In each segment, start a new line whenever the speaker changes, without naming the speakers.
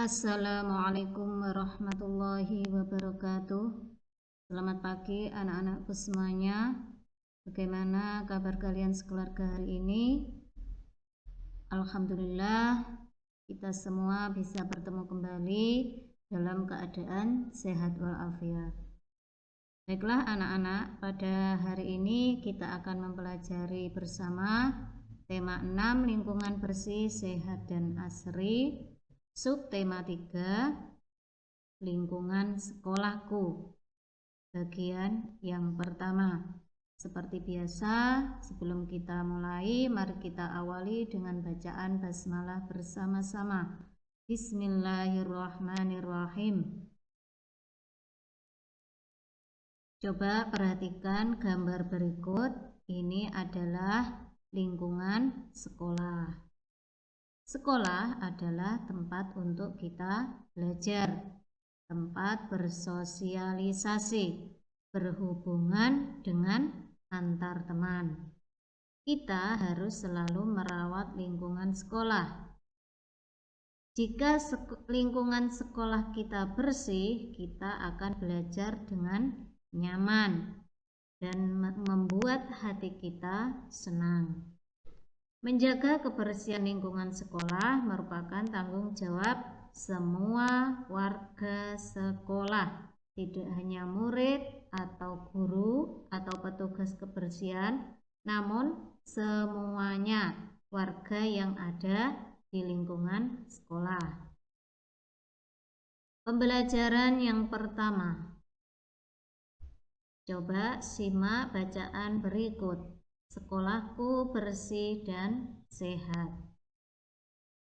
Assalamualaikum warahmatullahi wabarakatuh. Selamat pagi anak-anakku semuanya. Bagaimana kabar kalian sekeluarga hari ini? Alhamdulillah kita semua bisa bertemu kembali dalam keadaan sehat walafiat. Baiklah anak-anak, pada hari ini kita akan mempelajari bersama tema 6 lingkungan bersih, sehat dan asri. Subtema 3 lingkungan sekolahku, bagian yang pertama. Seperti biasa, sebelum kita mulai, mari kita awali dengan bacaan basmalah bersama-sama. Bismillahirrahmanirrahim. Coba perhatikan gambar berikut. Ini adalah lingkungan sekolah. Sekolah adalah tempat untuk kita belajar, tempat bersosialisasi, berhubungan dengan antar teman. Kita harus selalu merawat lingkungan sekolah. Jika lingkungan sekolah kita bersih, kita akan belajar dengan nyaman dan membuat hati kita senang. Menjaga kebersihan lingkungan sekolah merupakan tanggung jawab semua warga sekolah, tidak hanya murid atau guru atau petugas kebersihan, namun semuanya warga yang ada di lingkungan sekolah. Pembelajaran yang pertama. Coba simak bacaan berikut. Sekolahku bersih dan sehat.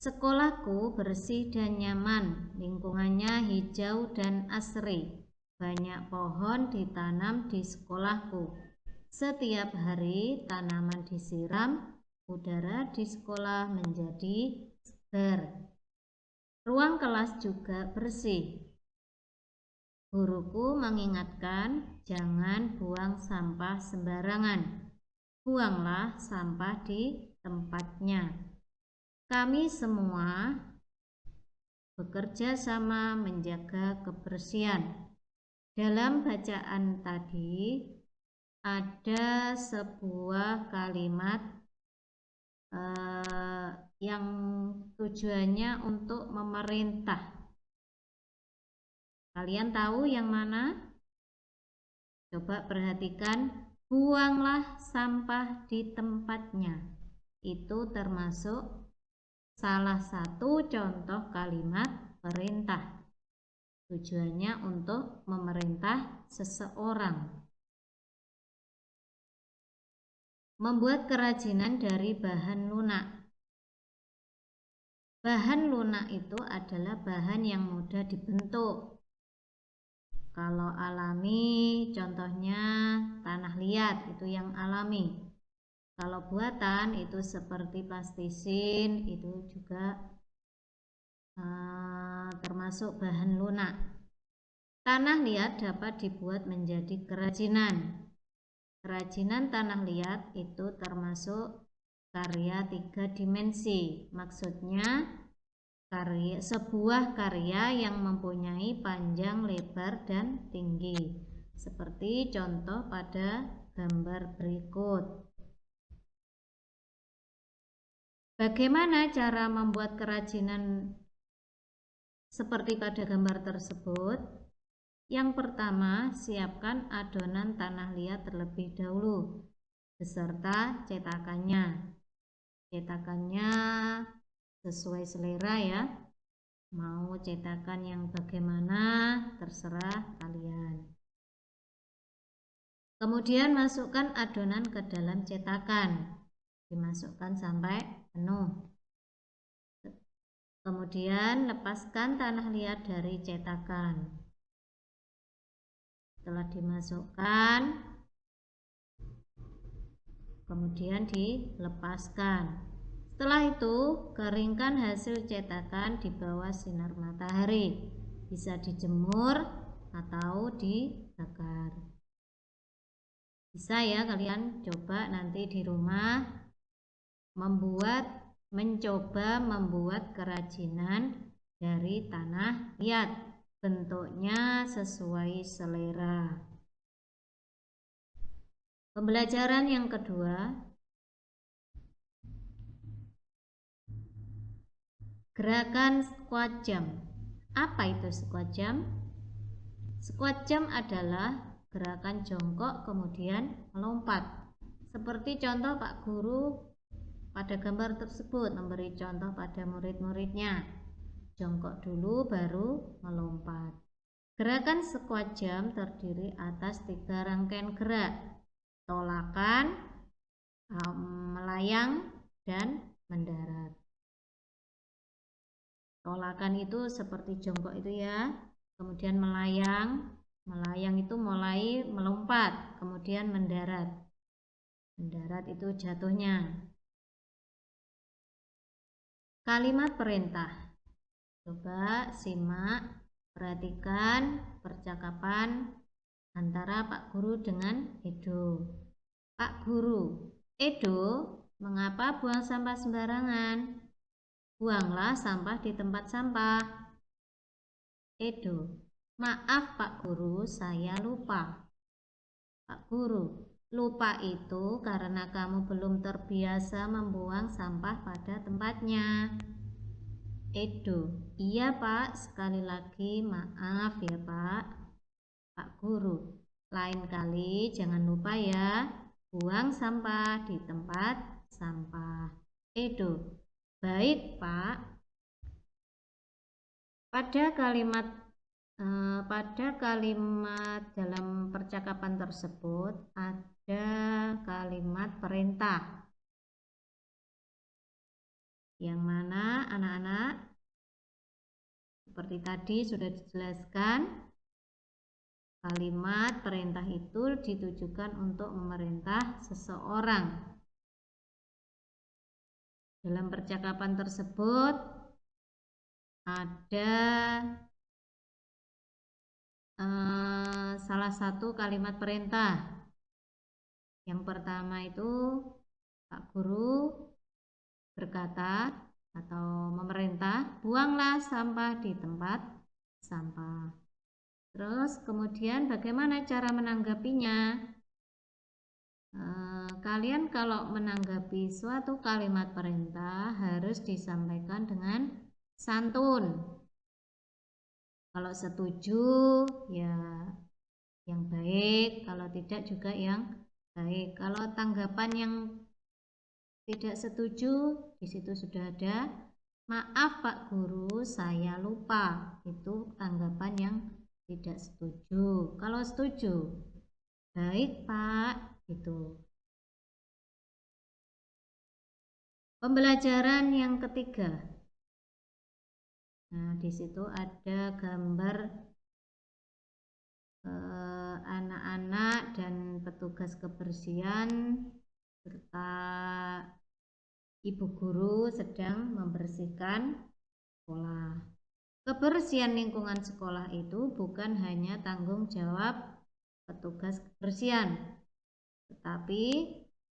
Sekolahku bersih dan nyaman, lingkungannya hijau dan asri. Banyak pohon ditanam di sekolahku. Setiap hari tanaman disiram, udara di sekolah menjadi segar. Ruang kelas juga bersih. Guruku mengingatkan jangan buang sampah sembarangan. Buanglah sampah di tempatnya. Kami semua bekerja sama menjaga kebersihan. Dalam bacaan tadi ada sebuah kalimat yang tujuannya untuk memerintah. Kalian tahu yang mana? Coba perhatikan. Buanglah sampah di tempatnya. Itu termasuk salah satu contoh kalimat perintah. Tujuannya untuk memerintah seseorang. Membuat kerajinan dari bahan lunak. Bahan lunak itu adalah bahan yang mudah dibentuk. Kalau alami, contohnya tanah liat, itu yang alami. Kalau buatan itu seperti plastisin, itu juga termasuk bahan lunak. Tanah liat dapat dibuat menjadi kerajinan. Kerajinan tanah liat itu termasuk karya 3 dimensi. Maksudnya sebuah karya yang mempunyai panjang, lebar, dan tinggi. Seperti contoh pada gambar berikut. Bagaimana cara membuat kerajinan seperti pada gambar tersebut? Yang pertama, siapkan adonan tanah liat terlebih dahulu beserta cetakannya. Cetakannya sesuai selera ya. Mau cetakan yang bagaimana terserah kalian. Kemudian masukkan adonan ke dalam cetakan. Dimasukkan sampai penuh. Kemudian lepaskan tanah liat dari cetakan. Setelah dimasukkan, kemudian dilepaskan. Setelah itu, keringkan hasil cetakan di bawah sinar matahari. Bisa dijemur atau dibakar. Bisa ya kalian coba nanti di rumah mencoba membuat kerajinan dari tanah liat. Bentuknya sesuai selera. Pembelajaran yang kedua, gerakan squat jump. Apa itu squat jump? Squat jump adalah gerakan jongkok kemudian melompat. Seperti contoh Pak Guru pada gambar tersebut memberi contoh pada murid-muridnya. Jongkok dulu baru melompat. Gerakan squat jump terdiri atas 3 rangkaian gerak: tolakan, melayang, dan mendarat. Tolakan itu seperti jongkok itu ya. Kemudian melayang itu mulai melompat, kemudian mendarat. Mendarat itu jatuhnya. Kalimat perintah. Coba simak, perhatikan percakapan antara Pak Guru dengan Edo. Pak Guru, Edo, mengapa buang sampah sembarangan? Buanglah sampah di tempat sampah. Edo, maaf Pak Guru, saya lupa. Pak Guru, lupa itu karena kamu belum terbiasa membuang sampah pada tempatnya. Edo, iya Pak, sekali lagi maaf ya Pak. Pak Guru, lain kali jangan lupa ya, buang sampah di tempat sampah. Edo, baik Pak. Pada kalimat dalam percakapan tersebut ada kalimat perintah, yang mana anak-anak seperti tadi sudah dijelaskan, kalimat perintah itu ditujukan untuk memerintah seseorang. Dalam percakapan tersebut ada salah satu kalimat perintah. Yang pertama itu Pak Guru berkata atau memerintah, buanglah sampah di tempat sampah. Terus kemudian bagaimana cara menanggapinya? Kalian kalau menanggapi suatu kalimat perintah harus disampaikan dengan santun. Kalau setuju ya yang baik, kalau tidak juga yang baik. Kalau tanggapan yang tidak setuju, di situ sudah ada maaf Pak Guru, saya lupa. Itu tanggapan yang tidak setuju. Kalau setuju, baik Pak, itu. Pembelajaran yang ketiga. Nah, di situ ada gambar anak-anak dan petugas kebersihan serta ibu guru sedang membersihkan sekolah. Kebersihan lingkungan sekolah itu bukan hanya tanggung jawab petugas kebersihan, tetapi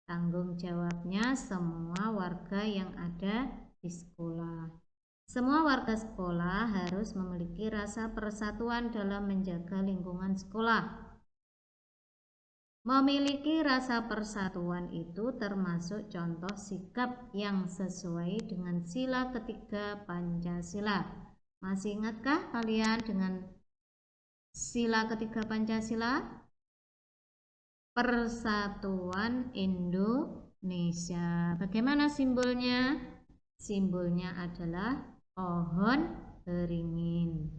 tanggung jawabnya semua warga yang ada di sekolah. Semua warga sekolah harus memiliki rasa persatuan dalam menjaga lingkungan sekolah. Memiliki rasa persatuan itu termasuk contoh sikap yang sesuai dengan sila ketiga Pancasila. Masih ingatkah kalian dengan sila ketiga Pancasila? Persatuan Indonesia. Bagaimana simbolnya? Simbolnya adalah pohon beringin.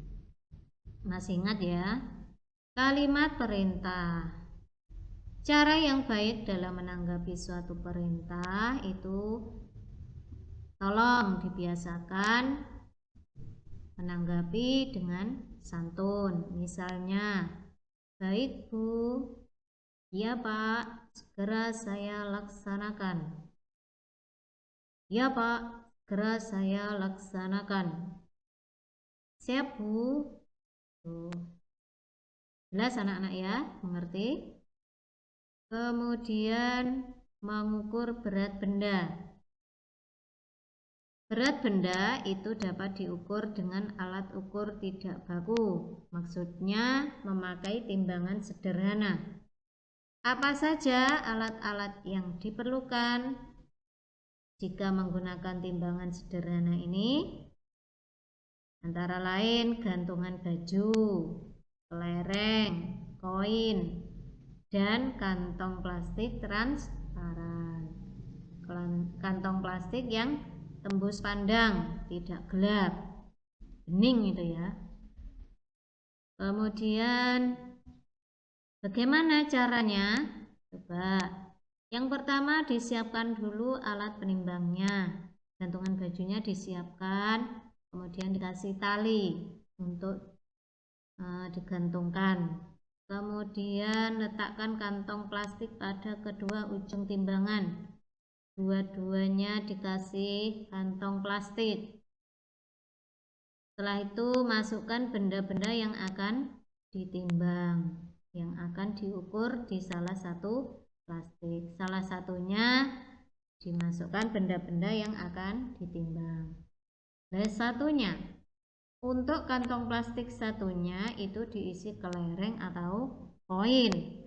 Masih ingat ya? Kalimat perintah. Cara yang baik dalam menanggapi suatu perintah itu tolong dibiasakan menanggapi dengan santun. Misalnya, baik Bu, iya Pak, segera saya laksanakan. Iya Pak, segera saya laksanakan. Siap Bu. Tuh. Jelas anak-anak ya, mengerti? Kemudian mengukur berat benda. Berat benda itu dapat diukur dengan alat ukur tidak baku. Maksudnya memakai timbangan sederhana. Apa saja alat-alat yang diperlukan jika menggunakan timbangan sederhana ini? Antara lain gantungan baju, kelereng, koin, dan kantong plastik transparan. Kantong plastik yang tembus pandang, tidak gelap, bening itu ya. Kemudian bagaimana caranya? Coba. Yang pertama disiapkan dulu alat penimbangnya. Gantungan bajunya disiapkan, kemudian dikasih tali untuk digantungkan. Kemudian letakkan kantong plastik pada kedua ujung timbangan. Dua-duanya dikasih kantong plastik. Setelah itu masukkan benda-benda yang akan ditimbang, yang akan diukur di salah satu plastik. Salah satunya dimasukkan benda-benda yang akan ditimbang. Nah, satunya, untuk kantong plastik satunya itu diisi kelereng atau koin.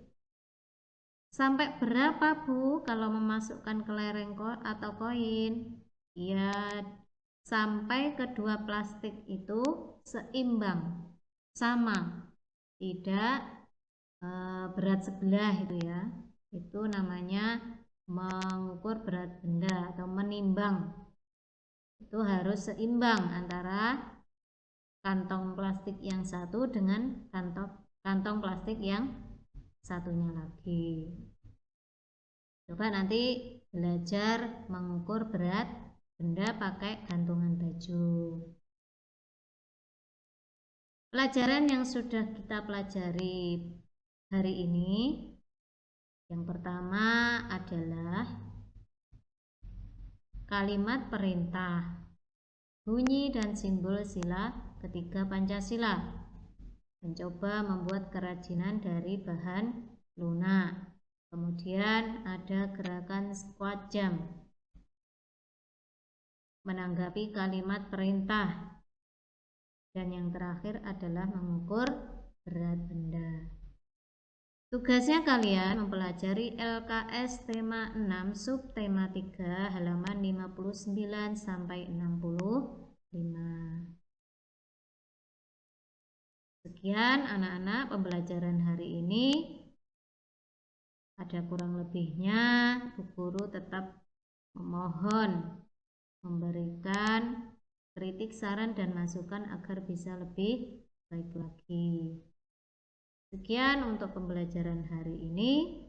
Sampai berapa Bu kalau memasukkan kelereng atau koin? Ya, sampai kedua plastik itu seimbang, sama, tidak berat sebelah itu ya. Itu namanya mengukur berat benda atau menimbang. Itu harus seimbang antara kantong plastik yang satu dengan kantong plastik yang satunya lagi. Coba nanti belajar mengukur berat benda pakai gantungan baju. Pelajaran yang sudah kita pelajari hari ini, yang pertama adalah kalimat perintah, bunyi dan simbol sila ketiga Pancasila. Mencoba membuat kerajinan dari bahan lunak. Kemudian ada gerakan squat jam. Menanggapi kalimat perintah. Dan yang terakhir adalah mengukur berat benda. Tugasnya kalian mempelajari LKS tema 6 subtema 3 halaman 59 sampai 65. Sekian anak-anak pembelajaran hari ini. Ada kurang lebihnya, Bu Guru tetap memohon memberikan kritik, saran, dan masukan agar bisa lebih baik lagi. Sekian untuk pembelajaran hari ini.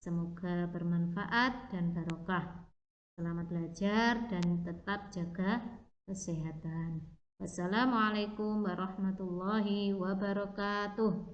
Semoga bermanfaat dan barokah. Selamat belajar dan tetap jaga kesehatan. Wassalamualaikum warahmatullahi wabarakatuh.